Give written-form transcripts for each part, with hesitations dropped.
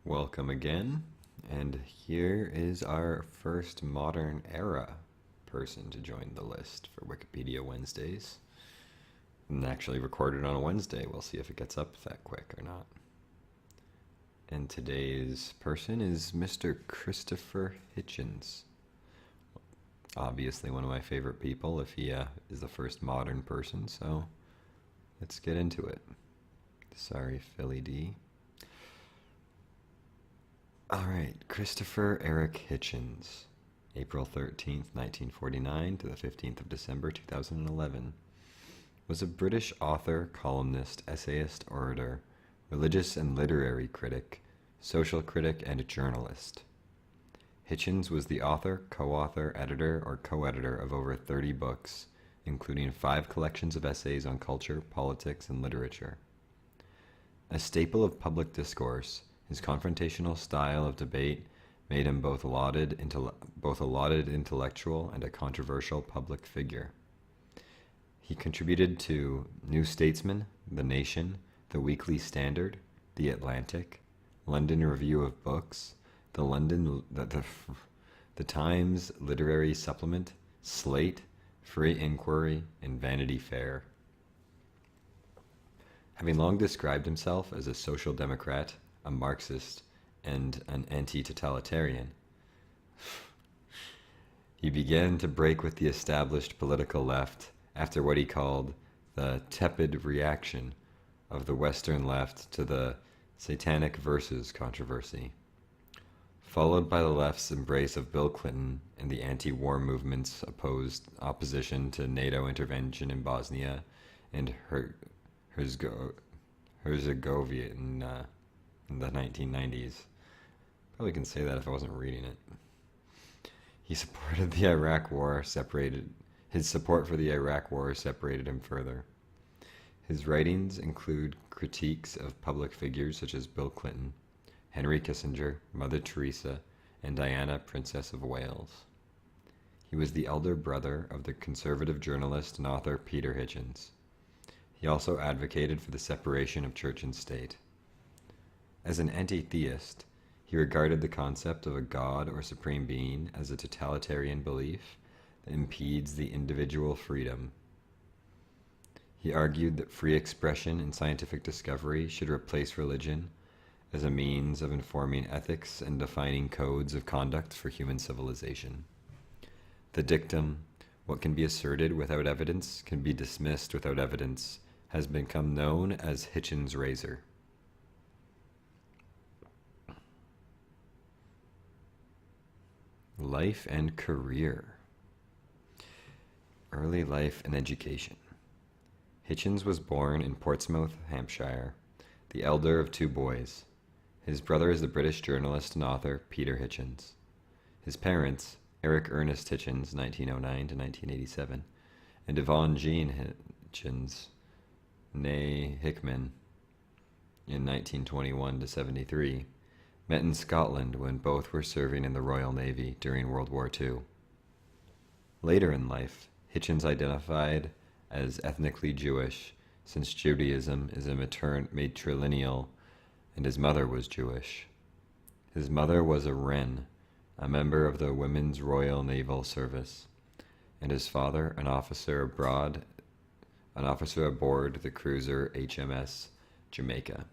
Welcome again, and here is our first modern era person to join the list for Wikipedia Wednesdays. And actually recorded on a Wednesday. We'll see if it gets up that quick or not. And today's person is Mr. Christopher Hitchens. Obviously one of my favorite people if he is the first modern person, so let's get into it. Sorry, Philly D. Alright, Christopher Eric Hitchens, April 13th, 1949 to the 15th of December 2011, was a British author, columnist, essayist, orator, religious and literary critic, social critic, and journalist. Hitchens was the author, co-author, editor, or co-editor of over 30 books, including 5 collections of essays on culture, politics, and literature. A staple of public discourse, his confrontational style of debate made him both a lauded intellectual and a controversial public figure. He contributed to New Statesman, The Nation, The Weekly Standard, The Atlantic, London Review of Books, the Times Literary Supplement, Slate, Free Inquiry, and Vanity Fair. Having long described himself as a social democrat, a Marxist, and an anti-totalitarian, he began to break with the established political left after what he called the tepid reaction of the Western left to the satanic verses controversy, followed by the left's embrace of Bill Clinton and the anti-war movement's opposition to NATO intervention in Bosnia and Herzegovina in the 1990s. Probably can say that if I wasn't reading it. His support for the Iraq War separated him further. His writings include critiques of public figures such as Bill Clinton, Henry Kissinger, Mother Teresa, and Diana, Princess of Wales. He was the elder brother of the conservative journalist and author Peter Hitchens. He also advocated for the separation of church and state. As an anti-theist, he regarded the concept of a god or supreme being as a totalitarian belief that impedes the individual freedom. He argued that free expression and scientific discovery should replace religion as a means of informing ethics and defining codes of conduct for human civilization. The dictum, "What can be asserted without evidence can be dismissed without evidence," has become known as Hitchens' razor. Life and career. Early life and education. Hitchens was born in Portsmouth, Hampshire, the elder of 2 boys. His brother is the British journalist and author Peter Hitchens. His parents, Eric Ernest Hitchens, 1909 to 1987, and Yvonne Jean Hitchens, née Hickman, in 1921 to 73, met in Scotland when both were serving in the Royal Navy during World War II. Later in life, Hitchens identified as ethnically Jewish, since Judaism is a matrilineal, and his mother was Jewish. His mother was a Wren, a member of the Women's Royal Naval Service, and his father an officer aboard the cruiser HMS Jamaica,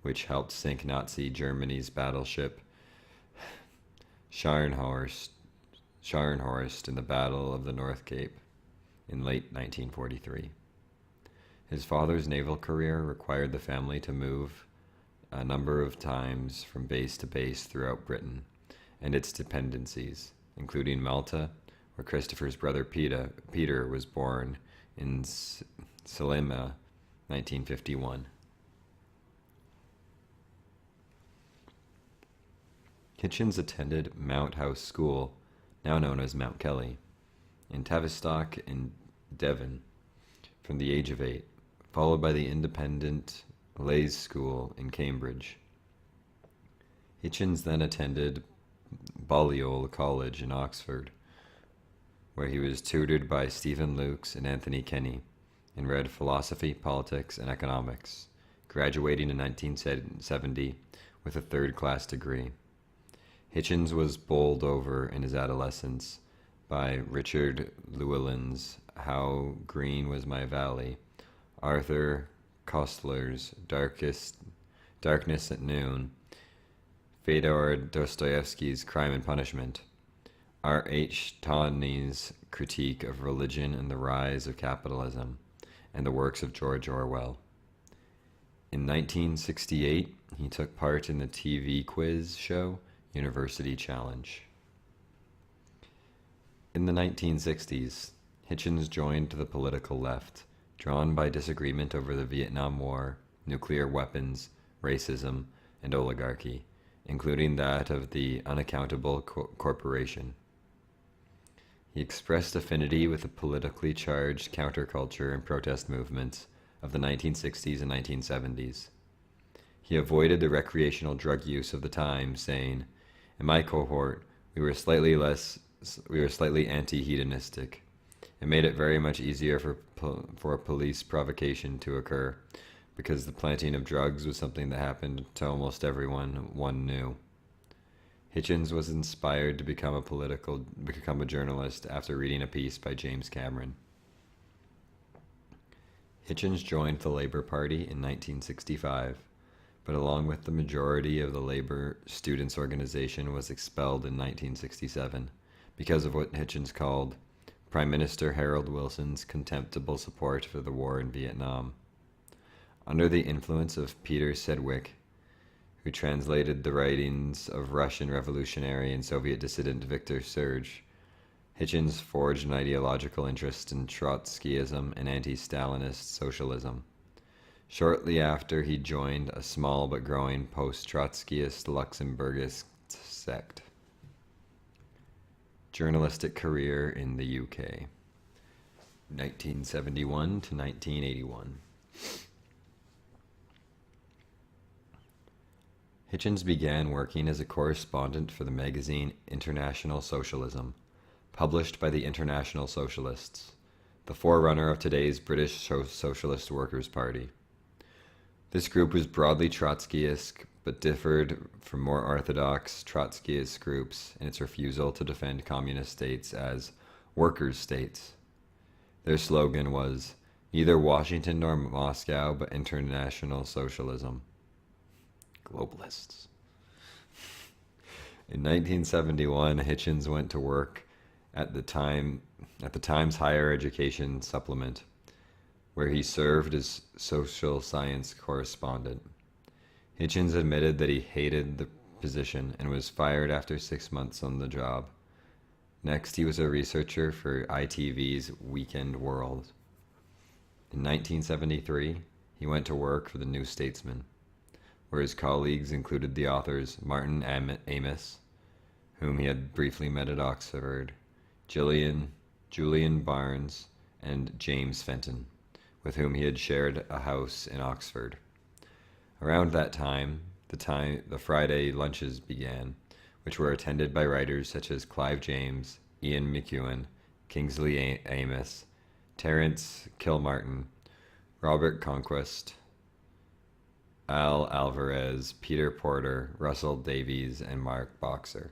which helped sink Nazi Germany's battleship Scharnhorst in the Battle of the North Cape in late 1943. His father's naval career required the family to move a number of times from base to base throughout Britain and its dependencies, including Malta, where Christopher's brother Peter was born in Salima, 1951. Hitchens attended Mount House School, now known as Mount Kelly, in Tavistock in Devon, from the age of 8, followed by the independent Leys School in Cambridge. Hitchens then attended Balliol College in Oxford, where he was tutored by Stephen Lukes and Anthony Kenny, and read philosophy, politics, and economics, graduating in 1970 with a third-class degree. Hitchens was bowled over in his adolescence by Richard Llewellyn's How Green Was My Valley, Arthur Koestler's Darkness at Noon, Fyodor Dostoevsky's Crime and Punishment, R. H. Tawney's Critique of Religion and the Rise of Capitalism, and the works of George Orwell. In 1968, he took part in the TV quiz show University Challenge. In the 1960s, Hitchens joined the political left, drawn by disagreement over the Vietnam War, nuclear weapons, racism, and oligarchy, including that of the unaccountable corporation. He expressed affinity with the politically charged counterculture and protest movements of the 1960s and 1970s. He avoided the recreational drug use of the time, saying, "In my cohort, we were slightly anti-hedonistic. It made it very much easier for a police provocation to occur, because the planting of drugs was something that happened to almost everyone one knew." Hitchens was inspired to become a journalist after reading a piece by James Cameron. Hitchens joined the Labour Party in 1965, but along with the majority of the Labour Students' Organization was expelled in 1967 because of what Hitchens called Prime Minister Harold Wilson's contemptible support for the war in Vietnam. Under the influence of Peter Sedgwick, who translated the writings of Russian revolutionary and Soviet dissident Victor Serge, Hitchens forged an ideological interest in Trotskyism and anti-Stalinist socialism. Shortly after, he joined a small but growing post-Trotskyist Luxembourgist sect. Journalistic career in the UK, 1971 to 1981. Hitchens began working as a correspondent for the magazine International Socialism, published by the International Socialists, the forerunner of today's British Socialist Workers' Party. This group was broadly Trotskyist, but differed from more orthodox Trotskyist groups in its refusal to defend communist states as workers' states. Their slogan was, "Neither Washington nor Moscow, but international socialism." Globalists. In 1971, Hitchens went to work at the Times Higher Education Supplement, where he served as social science correspondent. Hitchens admitted that he hated the position and was fired after 6 months on the job. Next, he was a researcher for ITV's Weekend World. In 1973, he went to work for the New Statesman, where his colleagues included the authors Martin Amis, whom he had briefly met at Oxford, Julian Barnes, and James Fenton, with whom he had shared a house in Oxford. Around that time, the Friday lunches began, which were attended by writers such as Clive James, Ian McEwan, Kingsley Amis, Terence Kilmartin, Robert Conquest, Al Alvarez, Peter Porter, Russell Davies, and Mark Boxer.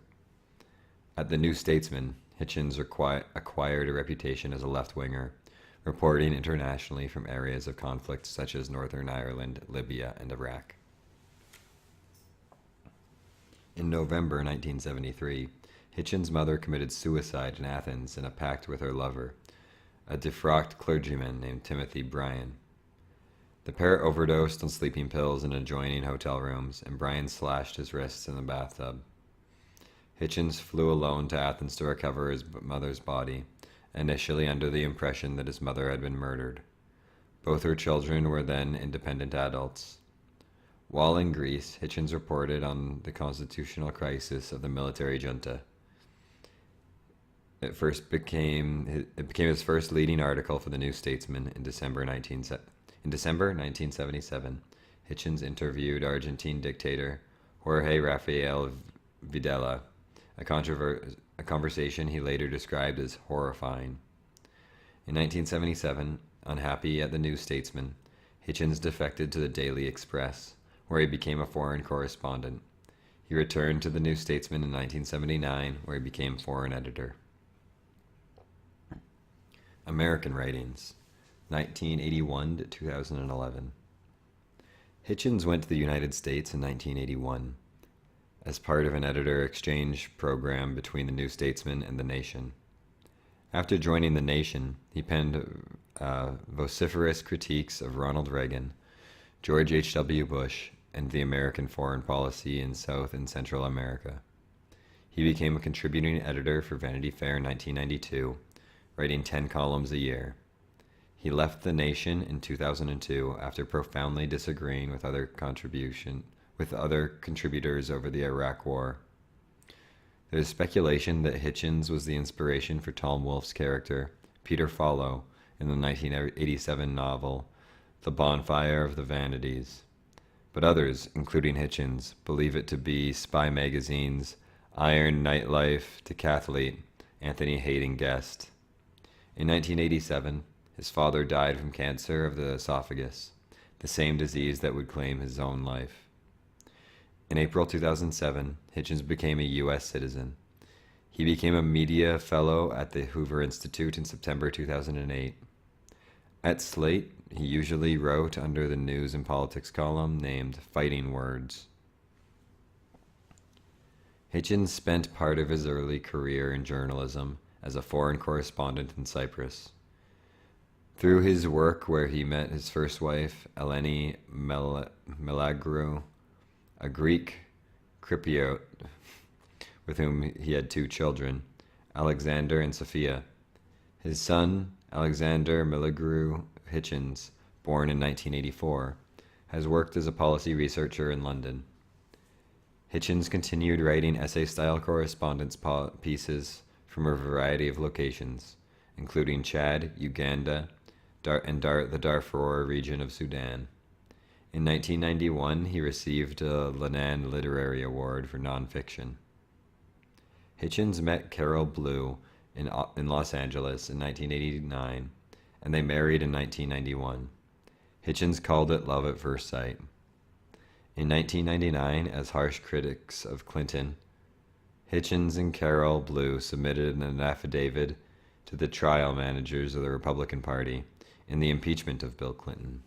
At the New Statesman, Hitchens acquired a reputation as a left-winger, reporting internationally from areas of conflict such as Northern Ireland, Libya, and Iraq. In November 1973, Hitchens' mother committed suicide in Athens in a pact with her lover, a defrocked clergyman named Timothy Bryan. The pair overdosed on sleeping pills in adjoining hotel rooms, and Bryan slashed his wrists in the bathtub. Hitchens flew alone to Athens to recover his mother's body, initially under the impression that his mother had been murdered. Both her children were then independent adults. While in Greece, Hitchens reported on the constitutional crisis of the military junta. It became his first leading article for the New Statesman in December 1977. Hitchens interviewed Argentine dictator Jorge Rafael Videla, a conversation he later described as horrifying. In 1977, unhappy at the New Statesman, Hitchens defected to the Daily Express, where he became a foreign correspondent. He returned to the New Statesman in 1979, where he became foreign editor. American writings, 1981 to 2011. Hitchens went to the United States in 1981 as part of an editor exchange program between the New Statesman and The Nation. After joining The Nation, he penned vociferous critiques of Ronald Reagan, George H.W. Bush, and the American foreign policy in South and Central America. He became a contributing editor for Vanity Fair in 1992, writing 10 columns a year. He left The Nation in 2002 after profoundly disagreeing with other contributors over the Iraq War. There is speculation that Hitchens was the inspiration for Tom Wolfe's character, Peter Follow, in the 1987 novel The Bonfire of the Vanities. But others, including Hitchens, believe it to be Spy Magazine's Iron Nightlife decathlete, Anthony Hayden Guest. In 1987, his father died from cancer of the esophagus, the same disease that would claim his own life. In April 2007, Hitchens became a U.S. citizen. He became a media fellow at the Hoover Institute in September 2008. At Slate, he usually wrote under the news and politics column named Fighting Words. Hitchens spent part of his early career in journalism as a foreign correspondent in Cyprus. Through his work where he met his first wife, Eleni Melagrou, a Greek Cypriot with whom he had 2 children, Alexander and Sophia. His son, Alexander Melagrou Hitchens, born in 1984, has worked as a policy researcher in London. Hitchens continued writing essay-style correspondence pieces from a variety of locations, including Chad, Uganda, the Darfur region of Sudan. In 1991, he received a Lenin Literary Award for nonfiction. Hitchens met Carol Blue in Los Angeles in 1989, and they married in 1991. Hitchens called it love at first sight. In 1999, as harsh critics of Clinton, Hitchens and Carol Blue submitted an affidavit to the trial managers of the Republican Party in the impeachment of Bill Clinton.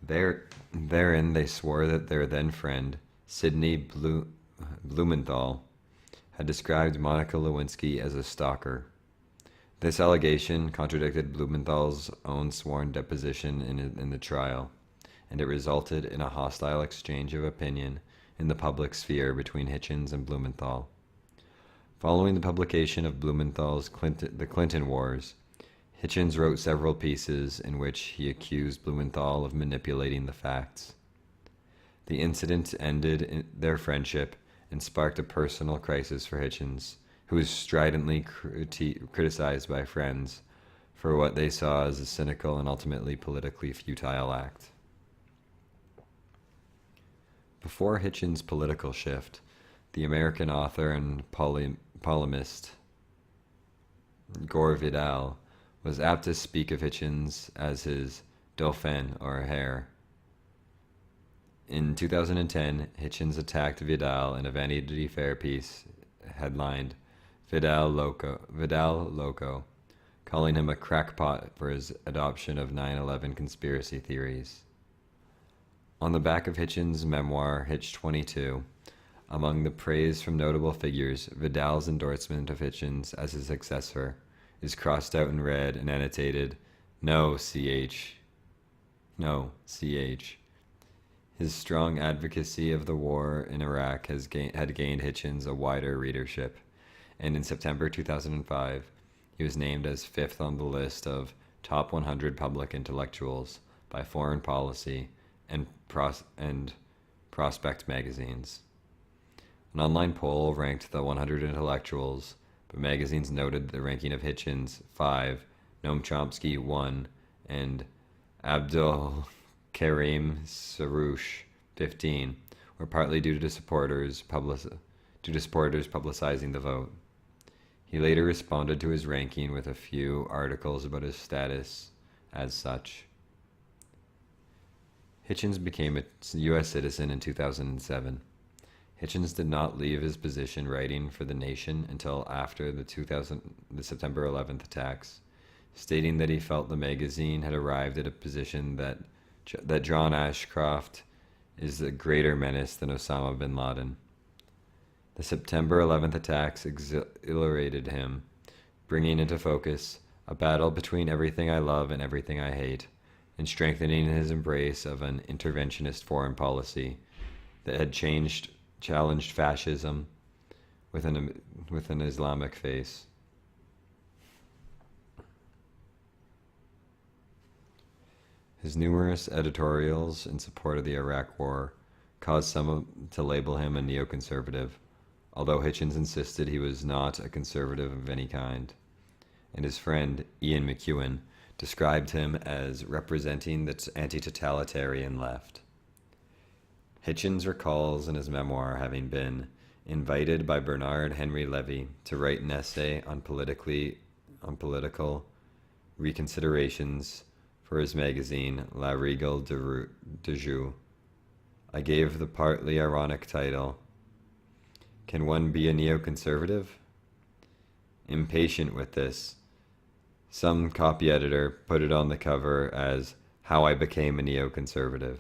Therein they swore that their then friend, Sidney Blumenthal, had described Monica Lewinsky as a stalker. This allegation contradicted Blumenthal's own sworn deposition in the trial, and it resulted in a hostile exchange of opinion in the public sphere between Hitchens and Blumenthal. Following the publication of Blumenthal's The Clinton Wars, Hitchens wrote several pieces in which he accused Blumenthal of manipulating the facts. The incident ended their friendship and sparked a personal crisis for Hitchens, who was stridently criticized by friends for what they saw as a cynical and ultimately politically futile act. Before Hitchens' political shift, the American author and polemist Gore Vidal was apt to speak of Hitchens as his dauphin or heir. In 2010, Hitchens attacked Vidal in a Vanity Fair piece headlined Vidal Loco, calling him a crackpot for his adoption of 9/11 conspiracy theories. On the back of Hitchens' memoir, Hitch 22, among the praise from notable figures, Vidal's endorsement of Hitchens as his successor is crossed out in red and annotated, No, CH. His strong advocacy of the war in Iraq had gained Hitchens a wider readership, and in September 2005, he was named as 5th on the list of Top 100 Public Intellectuals by Foreign Policy and Prospect magazines. An online poll ranked the 100 intellectuals, but magazines noted the ranking of Hitchens 5, Noam Chomsky 1, and Abdul Karim Sarouche 15 were partly due to supporters publicizing the vote. He later responded to his ranking with a few articles about his status as such. Hitchens became a U.S. citizen in 2007. Hitchens did not leave his position writing for The Nation until after the September 11th attacks, stating that he felt the magazine had arrived at a position that John Ashcroft is a greater menace than Osama bin Laden. The September 11th attacks exhilarated him, bringing into focus a battle between everything I love and everything I hate, and strengthening his embrace of an interventionist foreign policy that had challenged fascism with an Islamic face. His numerous editorials in support of the Iraq War caused some to label him a neoconservative, although Hitchens insisted he was not a conservative of any kind, and his friend Ian McEwan described him as representing the anti-totalitarian left. Hitchens recalls in his memoir having been invited by Bernard Henry Levy to write an essay on political reconsiderations for his magazine La Règle du Jeu. I gave the partly ironic title, "Can One Be a Neoconservative?" Impatient with this, some copy editor put it on the cover as How I Became a Neoconservative.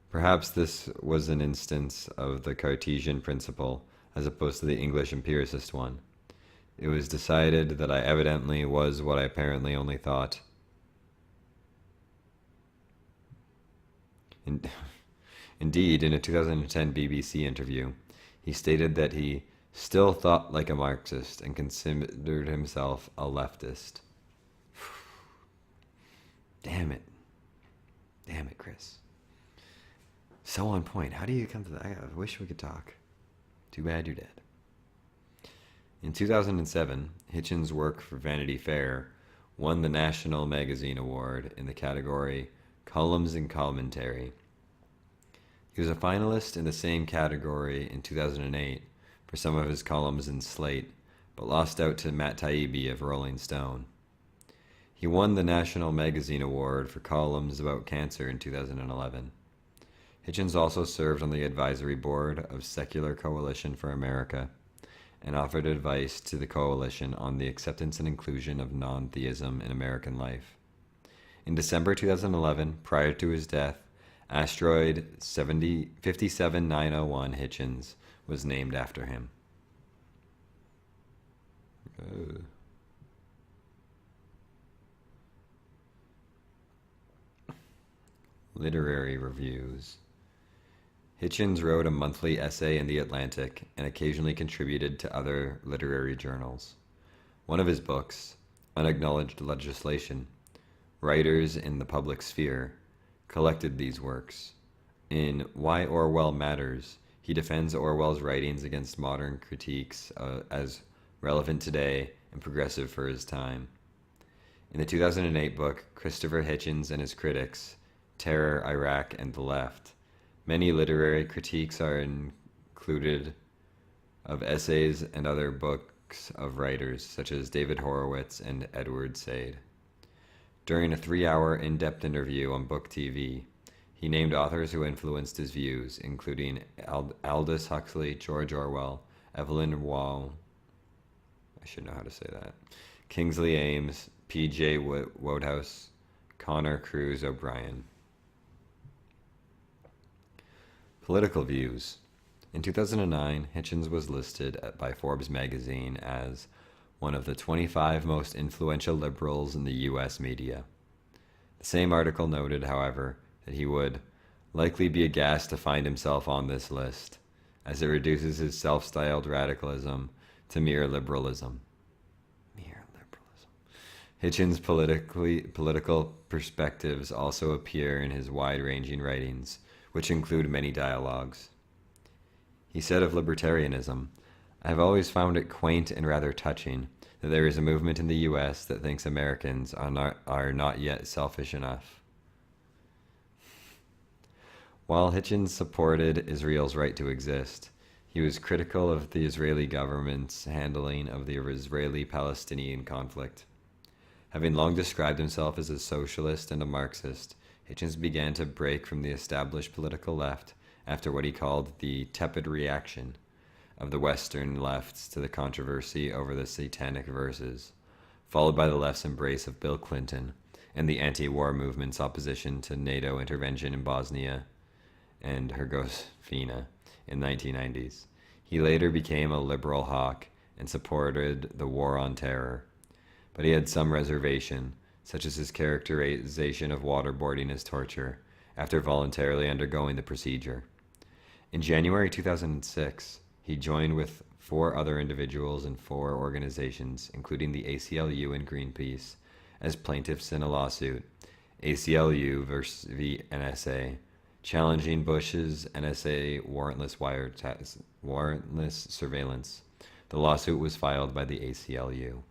Perhaps this was an instance of the Cartesian principle as opposed to the English empiricist one. It was decided that I evidently was what I apparently only thought. Indeed, in a 2010 BBC interview, he stated that he still thought like a Marxist and considered himself a leftist. Damn it, Chris. So on point. How do you come to that? I wish we could talk. Too bad you're dead. In 2007, Hitchens' work for Vanity Fair won the National Magazine Award in the category Columns and Commentary. He was a finalist in the same category in 2008 for some of his columns in Slate, but lost out to Matt Taibbi of Rolling Stone. He won the National Magazine Award for columns about cancer in 2011. Hitchens also served on the advisory board of Secular Coalition for America and offered advice to the coalition on the acceptance and inclusion of non-theism in American life. In December 2011, prior to his death, asteroid 57901 Hitchens was named after him. Literary reviews. Hitchens wrote a monthly essay in The Atlantic and occasionally contributed to other literary journals. One of his books, Unacknowledged Legislation, Writers in the Public Sphere, collected these works. In Why Orwell Matters, he defends Orwell's writings against modern critiques as relevant today and progressive for his time. In the 2008 book, Christopher Hitchens and His Critics, Terror, Iraq, and the Left, many literary critiques are included of essays and other books of writers such as David Horowitz and Edward Said. During a 3-hour in-depth interview on Book TV, he named authors who influenced his views, including Aldous Huxley, George Orwell, Evelyn Waugh, I should know how to say that, Kingsley Ames, P.J. Wodehouse, Connor Cruz O'Brien. Political views. In 2009, Hitchens was listed by Forbes magazine as one of the 25 most influential liberals in the U.S. media. The same article noted, however, that he would likely be aghast to find himself on this list, as it reduces his self-styled radicalism to mere liberalism. Hitchens' political perspectives also appear in his wide-ranging writings, which include many dialogues. He said of libertarianism, "I have always found it quaint and rather touching that there is a movement in the U.S. that thinks Americans are not yet selfish enough." While Hitchens supported Israel's right to exist, he was critical of the Israeli government's handling of the Israeli-Palestinian conflict. Having long described himself as a socialist and a Marxist, Hitchens began to break from the established political left after what he called the tepid reaction of the Western lefts to the controversy over the Satanic Verses, followed by the left's embrace of Bill Clinton and the anti-war movement's opposition to NATO intervention in Bosnia and Herzegovina in the 1990s. He later became a liberal hawk and supported the war on terror, but he had some reservation, such as his characterization of waterboarding as torture after voluntarily undergoing the procedure. In January 2006, he joined with 4 other individuals and 4 organizations, including the ACLU and Greenpeace, as plaintiffs in a lawsuit, ACLU versus the NSA, challenging Bush's NSA warrantless surveillance. The lawsuit was filed by the ACLU.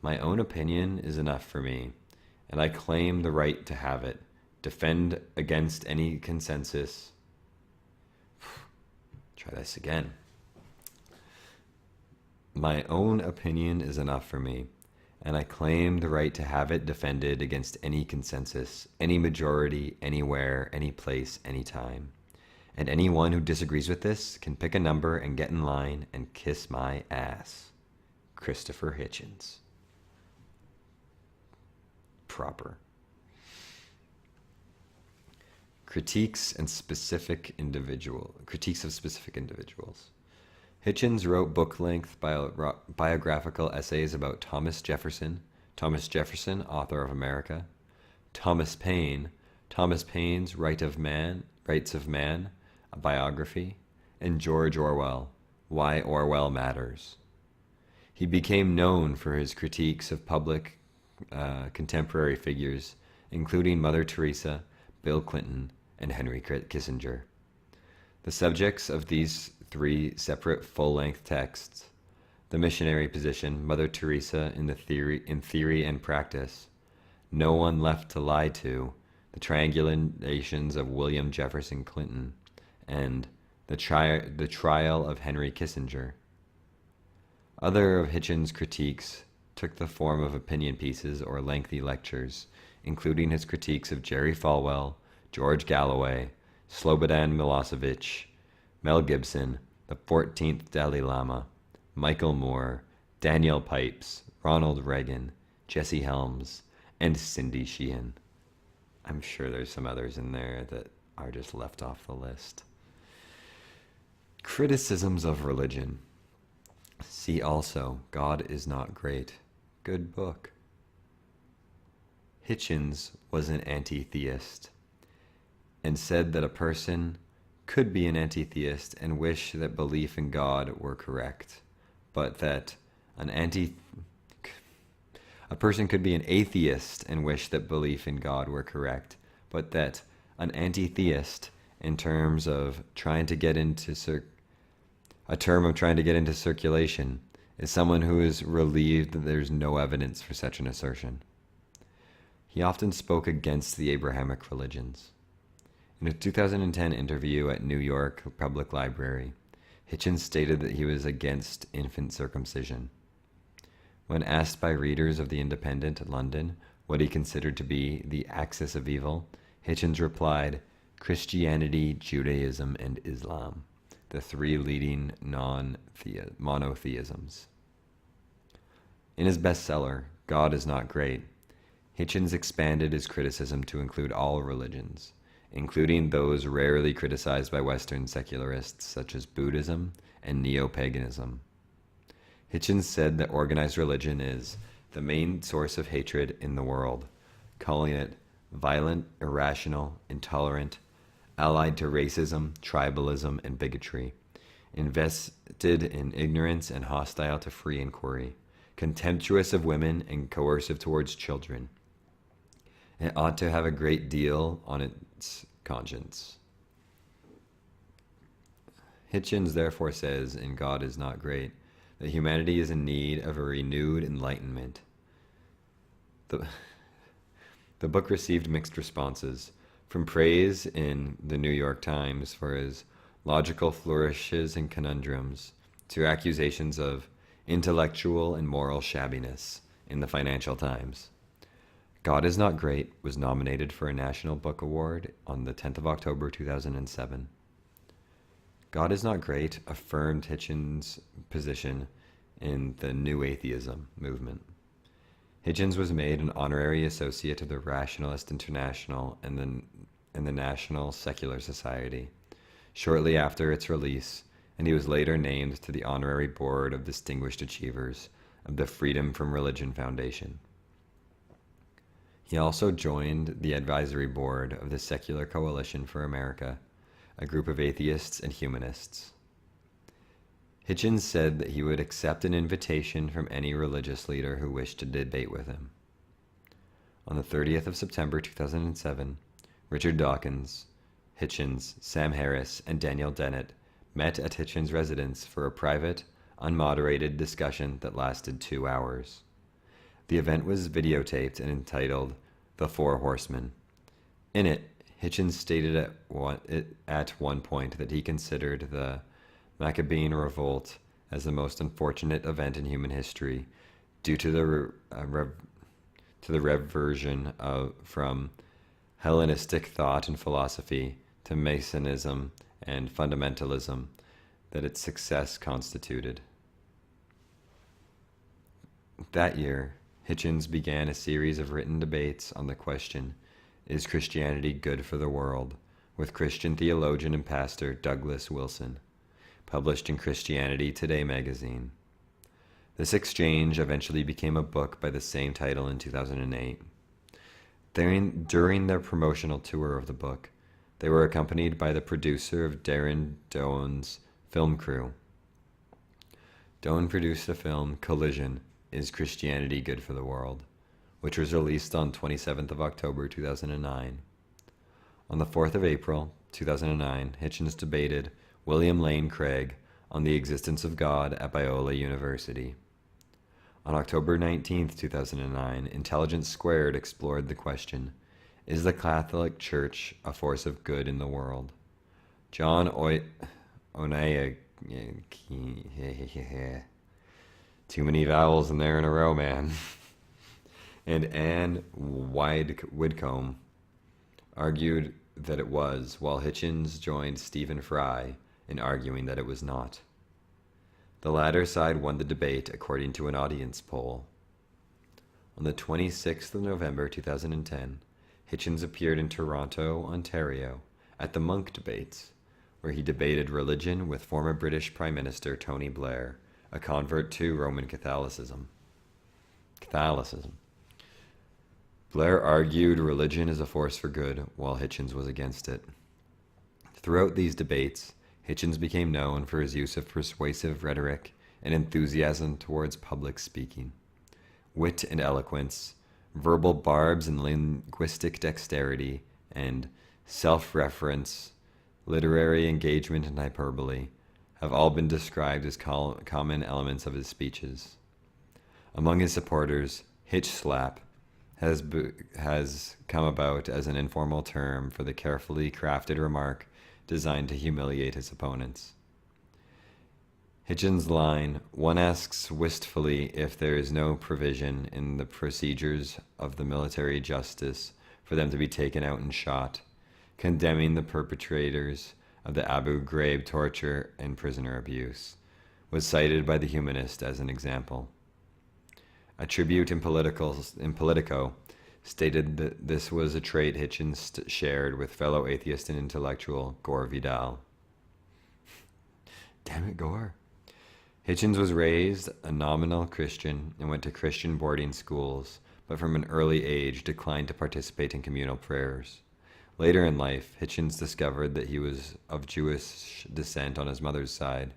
My own opinion is enough for me, and I claim the right to have it. Defend against any consensus. Try this again. My own opinion is enough for me, and I claim the right to have it defended against any consensus, any majority, anywhere, any place, any time. And anyone who disagrees with this can pick a number and get in line and kiss my ass. Christopher Hitchens. Proper. Critiques of specific individuals. Hitchens wrote book-length biographical essays about Thomas Jefferson, author of America, Thomas Paine's Rights of Man, a biography, and George Orwell, Why Orwell Matters. He became known for his critiques of public contemporary figures, including Mother Teresa, Bill Clinton, and Henry Kissinger. The subjects of these 3 separate full-length texts, the missionary position, Mother Teresa in theory and practice, No One Left to Lie To, the triangulations of William Jefferson Clinton, and the trial of Henry Kissinger. Other of Hitchens' critiques took the form of opinion pieces or lengthy lectures, including his critiques of Jerry Falwell, George Galloway, Slobodan Milosevic, Mel Gibson, the 14th Dalai Lama, Michael Moore, Daniel Pipes, Ronald Reagan, Jesse Helms, and Cindy Sheehan. I'm sure there's some others in there that are just left off the list. Criticisms of religion. See also, God is Not Great. Good book. Hitchens was an anti-theist and said that a person could be an anti-theist and wish that belief in God were correct, but that a person could be an atheist and wish that belief in God were correct, but that an anti-theist, in terms of trying to get into circulation, is someone who is relieved that there's no evidence for such an assertion. He often spoke against the Abrahamic religions. In a 2010 interview at New York Public Library, Hitchens stated that he was against infant circumcision. When asked by readers of The Independent London what he considered to be the axis of evil, Hitchens replied, Christianity, Judaism, and Islam, the 3 leading monotheisms. In his bestseller, God is Not Great, Hitchens expanded his criticism to include all religions, including those rarely criticized by Western secularists such as Buddhism and neo-paganism. Hitchens said that organized religion is the main source of hatred in the world, calling it violent, irrational, intolerant, allied to racism, tribalism, and bigotry, invested in ignorance and hostile to free inquiry, contemptuous of women and coercive towards children. It ought to have a great deal on its conscience. Hitchens therefore says in God is Not Great that humanity is in need of a renewed enlightenment. The book received mixed responses, from praise in the New York Times for his logical flourishes and conundrums, to accusations of intellectual and moral shabbiness in the Financial Times. God Is Not Great was nominated for a National Book Award on the 10th of October 2007. God Is Not Great affirmed Hitchens' position in the New Atheism movement. Hitchens was made an honorary associate of the Rationalist International and the National Secular Society shortly after its release, and he was later named to the honorary board of distinguished achievers of the Freedom from Religion Foundation. He also joined the advisory board of the Secular Coalition for America, a group of atheists and humanists. Hitchens said that he would accept an invitation from any religious leader who wished to debate with him. On the 30th of September 2007, Richard Dawkins, Hitchens, Sam Harris, and Daniel Dennett met at Hitchens' residence for a private, unmoderated discussion that lasted 2 hours. The event was videotaped and entitled The Four Horsemen. In it, Hitchens stated at one point that he considered the Maccabean Revolt as the most unfortunate event in human history due to the reversion from Hellenistic thought and philosophy to Masonism and fundamentalism that its success constituted. That year, Hitchens began a series of written debates on the question, "Is Christianity good for the world?" with Christian theologian and pastor Douglas Wilson, published in Christianity Today magazine. This exchange eventually became a book by the same title in 2008. During their promotional tour of the book, they were accompanied by the producer of Darren Doan's film crew. Doan produced the film Collision, Is Christianity Good for the World?, which was released on 27th of October 2009. On the 4th of April 2009, Hitchens debated William Lane Craig on the existence of God at Biola University. On October 19th, 2009, Intelligence Squared explored the question, "Is the Catholic Church a force of good in the world?" John Onayagi, too many vowels in there in a row, man, and Anne Whitcomb argued that it was, while Hitchens joined Stephen Fry in arguing that it was not. The latter side won the debate according to an audience poll. On the 26th of November 2010, Hitchens appeared in Toronto, Ontario, at the Monk Debates, where he debated religion with former British Prime Minister Tony Blair, a convert to Roman Catholicism. Blair argued religion is a force for good, while Hitchens was against it. Throughout these debates, Hitchens became known for his use of persuasive rhetoric and enthusiasm towards public speaking, wit and eloquence, verbal barbs and linguistic dexterity, and self-reference, literary engagement and hyperbole have all been described as common elements of his speeches. Among his supporters, Hitch Slap has come about as an informal term for the carefully crafted remark designed to humiliate his opponents. Hitchens' line, "One asks wistfully if there is no provision in the procedures of the military justice for them to be taken out and shot," condemning the perpetrators of the Abu Ghraib torture and prisoner abuse, was cited by the Humanist as an example. A tribute in Politico stated that this was a trait Hitchens shared with fellow atheist and intellectual Gore Vidal. Damn it, Gore. Hitchens was raised a nominal Christian and went to Christian boarding schools, but from an early age declined to participate in communal prayers. Later in life, Hitchens discovered that he was of Jewish descent on his mother's side.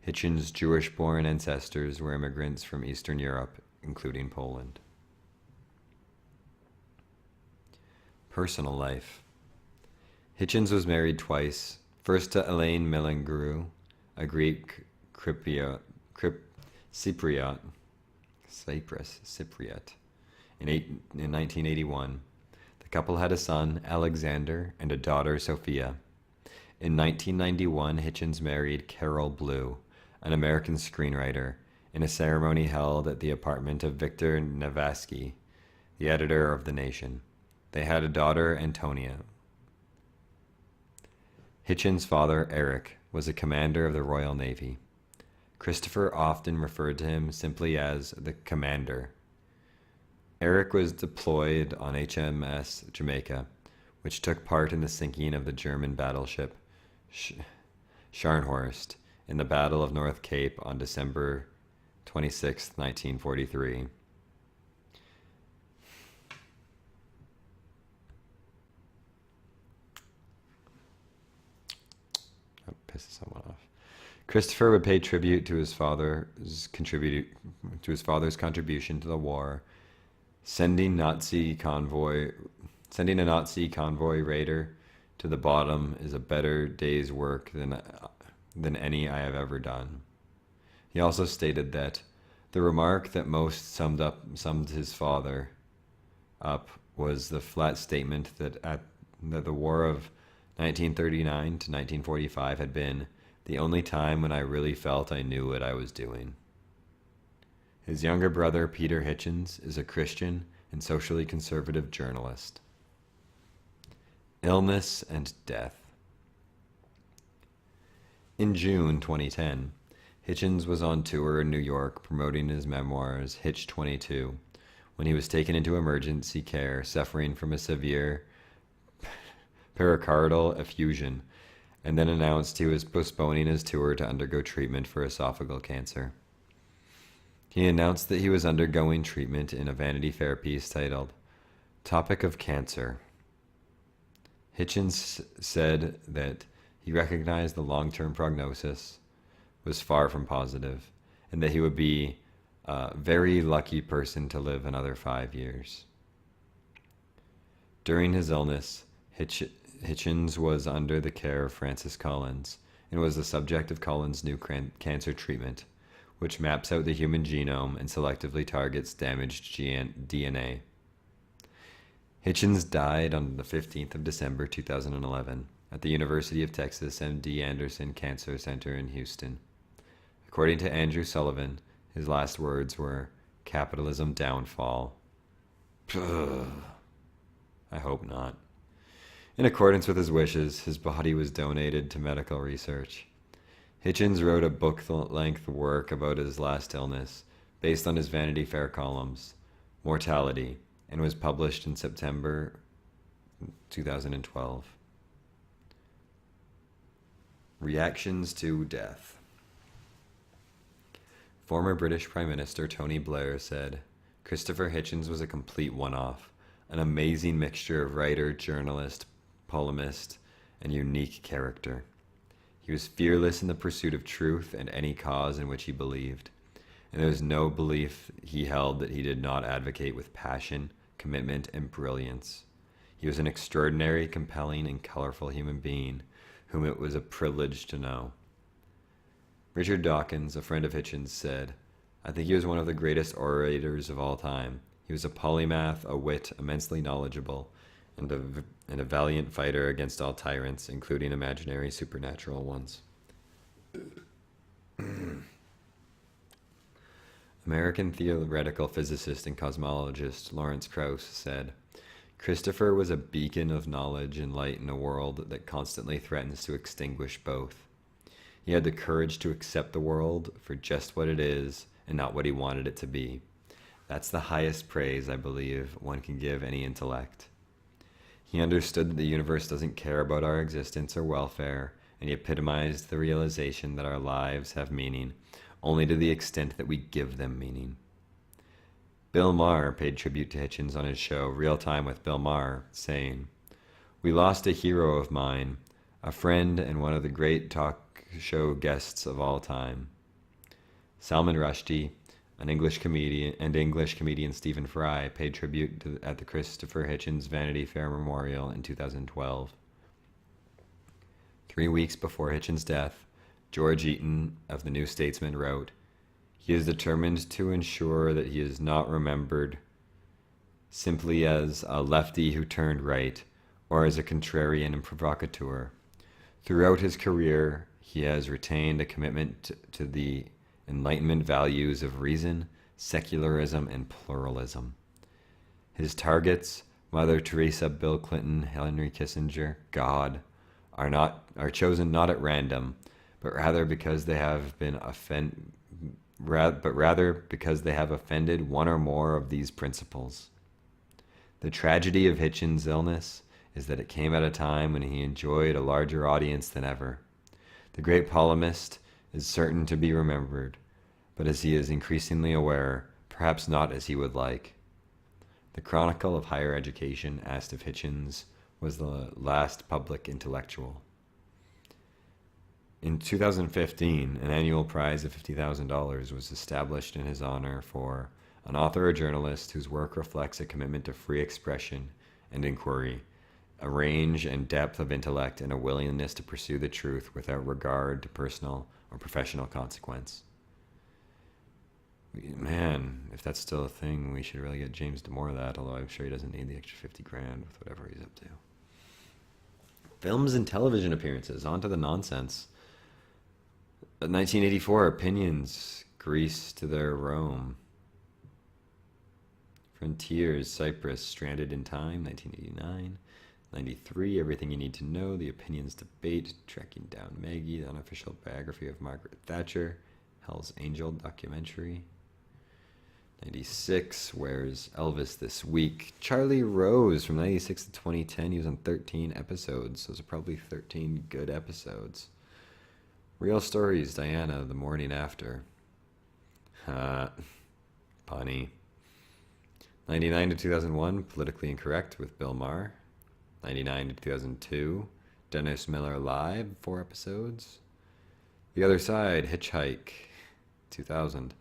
Hitchens' Jewish-born ancestors were immigrants from Eastern Europe, including Poland. Personal life. Hitchens was married twice, first to Elaine Melengru, a Greek Cypriot, in 1981. The couple had a son, Alexander, and a daughter, Sophia. In 1991, Hitchens married Carol Blue, an American screenwriter, in a ceremony held at the apartment of Victor Navasky, the editor of The Nation. They had a daughter, Antonia. Hitchens' father, Eric, was a commander of the Royal Navy. Christopher often referred to him simply as the commander. Eric was deployed on HMS Jamaica, which took part in the sinking of the German battleship Scharnhorst in the Battle of North Cape on December 26, 1943. That pisses someone off. Christopher would pay tribute to his father's contribution to the war, sending a Nazi convoy raider to the bottom is a better day's work than any I have ever done. He also stated that the remark that most summed his father up was the flat statement that the War of 1939 to 1945 had been the only time when I really felt I knew what I was doing. His younger brother, Peter Hitchens, is a Christian and socially conservative journalist. Illness and death. In June 2010, Hitchens was on tour in New York promoting his memoirs, Hitch 22, when he was taken into emergency care suffering from a severe pericardial effusion, and then announced he was postponing his tour to undergo treatment for esophageal cancer. He announced that he was undergoing treatment in a Vanity Fair piece titled, "Topic of Cancer." Hitchens said that he recognized the long-term prognosis was far from positive, and that he would be a very lucky person to live another 5 years. During his illness, Hitchens was under the care of Francis Collins and was the subject of Collins' new cancer treatment, which maps out the human genome and selectively targets damaged DNA. Hitchens died on the 15th of December 2011 at the University of Texas MD Anderson Cancer Center in Houston. According to Andrew Sullivan, his last words were, "Capitalism downfall." I hope not. In accordance with his wishes, his body was donated to medical research. Hitchens wrote a book-length work about his last illness, based on his Vanity Fair columns, Mortality, and was published in September 2012. Reactions to death. Former British Prime Minister Tony Blair said, "Christopher Hitchens was a complete one-off, an amazing mixture of writer, journalist, polemist, and unique character. He was fearless in the pursuit of truth and any cause in which he believed, and there was no belief he held that he did not advocate with passion, commitment, and brilliance. He was an extraordinary, compelling, and colorful human being whom it was a privilege to know." Richard Dawkins, a friend of Hitchens, said, "I think he was one of the greatest orators of all time. He was a polymath, a wit, immensely knowledgeable, and a valiant fighter against all tyrants, including imaginary supernatural ones." American theoretical physicist and cosmologist Lawrence Krauss said, "Christopher was a beacon of knowledge and light in a world that constantly threatens to extinguish both. He had the courage to accept the world for just what it is and not what he wanted it to be. That's the highest praise, I believe, one can give any intellect. He understood that the universe doesn't care about our existence or welfare, and he epitomized the realization that our lives have meaning only to the extent that we give them meaning." Bill Maher paid tribute to Hitchens on his show Real Time with Bill Maher, saying, "We lost a hero of mine, a friend and one of the great talk show guests of all time." Salman Rushdie, an English comedian Stephen Fry paid tribute at the Christopher Hitchens Vanity Fair Memorial in 2012. 3 weeks before Hitchens' death, George Eaton of the New Statesman wrote, "He is determined to ensure that he is not remembered simply as a lefty who turned right, or as a contrarian and provocateur. Throughout his career, he has retained a commitment to the Enlightenment values of reason, secularism, and pluralism. His targets, Mother Teresa, Bill Clinton, Henry Kissinger, God, are chosen not at random, but rather because they have offended one or more of these principles. The tragedy of Hitchens' illness is that it came at a time when he enjoyed a larger audience than ever. The great polemist is certain to be remembered, but as he is increasingly aware, perhaps not as he would like. The Chronicle of Higher Education asked if Hitchens was the last public intellectual. In 2015, an annual prize of $50,000 was established in his honor for an author or journalist whose work reflects a commitment to free expression and inquiry, a range and depth of intellect, and a willingness to pursue the truth without regard to personal or professional consequence. Man, if that's still a thing, we should really get James to more of that, although I'm sure he doesn't need the extra 50 grand with whatever he's up to. Films and television appearances, on to the nonsense. 1984, Opinions, Greece to their Rome. Frontiers, Cyprus, Stranded in Time, 1989. 93, Everything You Need to Know, The Opinions Debate, Tracking Down Maggie, the unofficial biography of Margaret Thatcher, Hell's Angel documentary. 96, Where's Elvis This Week? Charlie Rose, from 96 to 2010, he was on 13 episodes. Those are probably 13 good episodes. Real Stories, Diana, The Morning After. Bunny. 99 to 2001, Politically Incorrect with Bill Maher. 99 to 2002, Dennis Miller Live, 4 episodes. The Other Side, Hitchhike, 2000.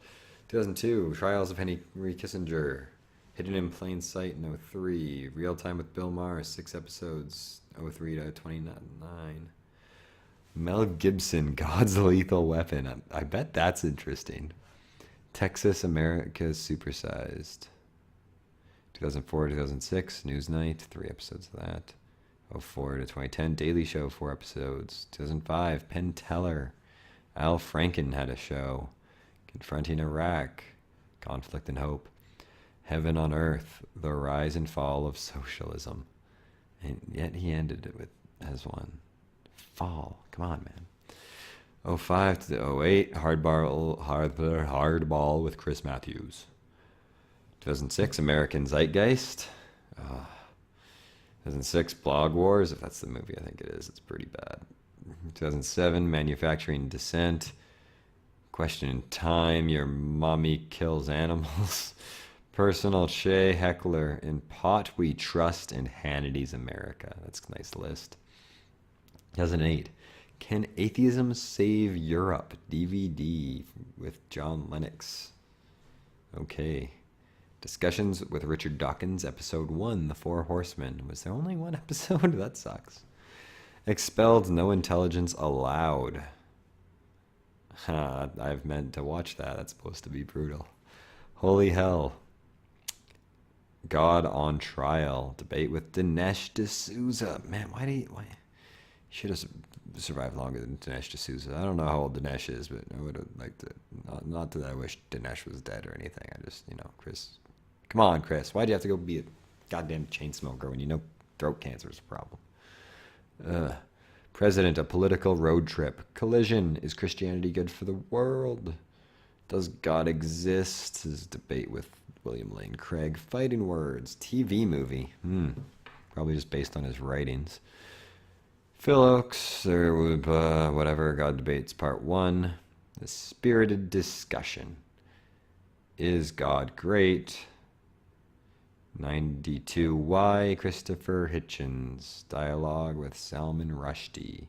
2002, Trials of Henry Kissinger, Hidden in Plain Sight in 03. Real Time with Bill Maher, 6 episodes, 03 to 29. Mel Gibson, God's Lethal Weapon. I bet that's interesting. Texas America's Supersized. 2004 to 2006, Newsnight, 3 episodes of that. 04 to 2010, Daily Show, 4 episodes. 2005, Penn Teller. Al Franken had a show. Confronting Iraq, Conflict and Hope. Heaven on Earth, The Rise and Fall of Socialism. And yet he ended it as one. Fall. Come on, man. 05 to 08, Hardball with Chris Matthews. 2006, American Zeitgeist. 2006, Blog Wars, if that's the movie, I think it is. It's pretty bad. 2007, Manufacturing Dissent. Question in Time, Your Mommy Kills Animals. Personal Shea Heckler, In Pot We Trust, and Hannity's America. That's a nice list. 2008, Can Atheism Save Europe? DVD with John Lennox. Okay. Discussions with Richard Dawkins, Episode 1, The Four Horsemen. Was there only one episode? That sucks. Expelled, No Intelligence Allowed. I've meant to watch that. That's supposed to be brutal. Holy Hell. God on Trial. Debate with Dinesh D'Souza. Man, why? He should have survived longer than Dinesh D'Souza. I don't know how old Dinesh is, but I would have liked to. Not that I wish Dinesh was dead or anything. I just, Chris. Come on, Chris. Why'd you have to go be a goddamn chain smoker when you know throat cancer is a problem? President, a political road trip. Collision. Is Christianity good for the world? Does God exist? His debate with William Lane Craig. Fighting Words. TV movie. Probably just based on his writings. Phil Oakes, or whatever. God Debates Part 1. The Spirited Discussion. Is God great? 92. Why? Christopher Hitchens. Dialogue with Salman Rushdie.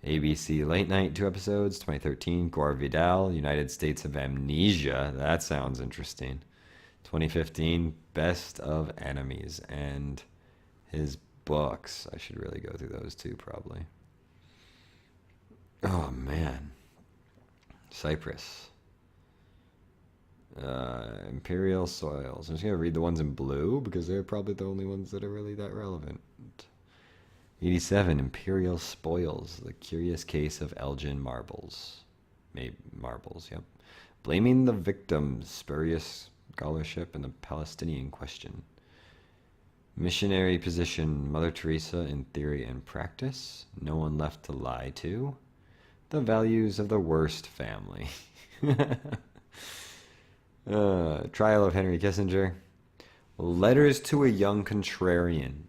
ABC Late Night, 2 episodes. 2013. Gore Vidal. United States of Amnesia. That sounds interesting. 2015. Best of Enemies. And his books. I should really go through those too, probably. Oh, man. Cyprus. Imperial Soils. I'm just going to read the ones in blue because they're probably the only ones that are really that relevant. 87. Imperial Spoils. The Curious Case of Elgin Marbles. Maybe Marbles, yep. Blaming the Victims. Spurious scholarship in the Palestinian question. Missionary position, Mother Teresa in theory and practice. No one left to lie to. The values of the worst family. Trial of Henry Kissinger. Letters to a Young Contrarian.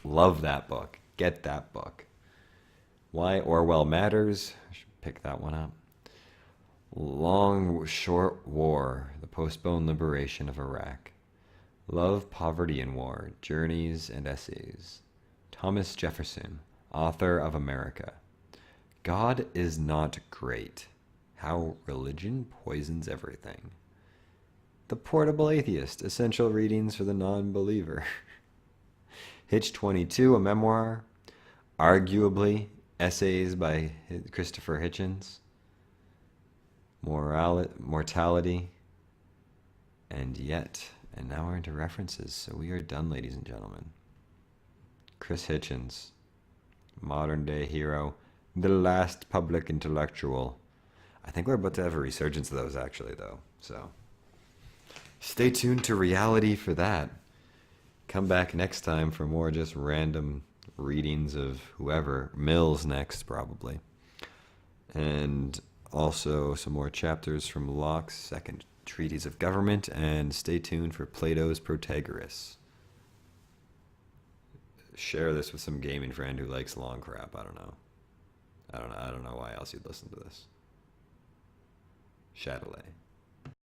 Love that book. Get that book. Why Orwell Matters. I should pick that one up. Long Short War. The Postponed Liberation of Iraq. Love, Poverty, and War. Journeys and Essays. Thomas Jefferson, author of America. God is Not Great. How Religion Poisons Everything. The Portable Atheist, Essential Readings for the Non-Believer. Hitch 22, a memoir. Arguably, Essays by Christopher Hitchens. Mortality. And Yet. And now we're into references, so we are done, ladies and gentlemen. Chris Hitchens, modern day hero, the last public intellectual. I think we're about to have a resurgence of those, actually, though. So stay tuned to reality for that. Come back next time for more just random readings of whoever. Mills next, probably. And also some more chapters from Locke's Second Treatise of Government, and stay tuned for Plato's Protagoras. Share this with some gaming friend who likes long crap. I don't know why else you'd listen to this. Chatelet.